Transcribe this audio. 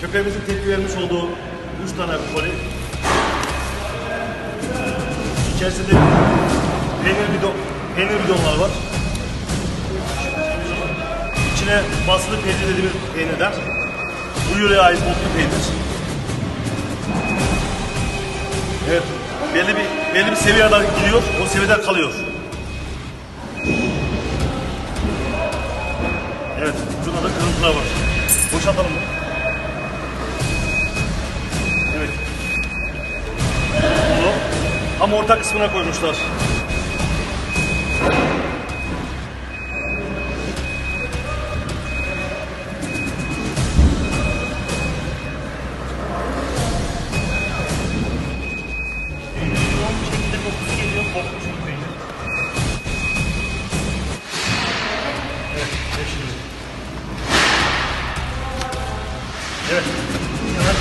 Köpeğimizin tepki vermiş olduğu 3 tane koli. İçerisinde peynir bidonlar var. İçine basılı peynir dediğimiz peynirden. Bu yöreye ait otlu peynir. Evet, belli bir seviyeye kadar gidiyor, o seviyeden kalıyor. Evet, ucunda da kırıntılar var. Boşaltalım mı? Evet. Bunu tam orta kısmına koymuşlar. Yoğun bir şekilde kokusu geliyor. Kokmuş bir peynir. Evet, şimdi. Evet. Yavaş.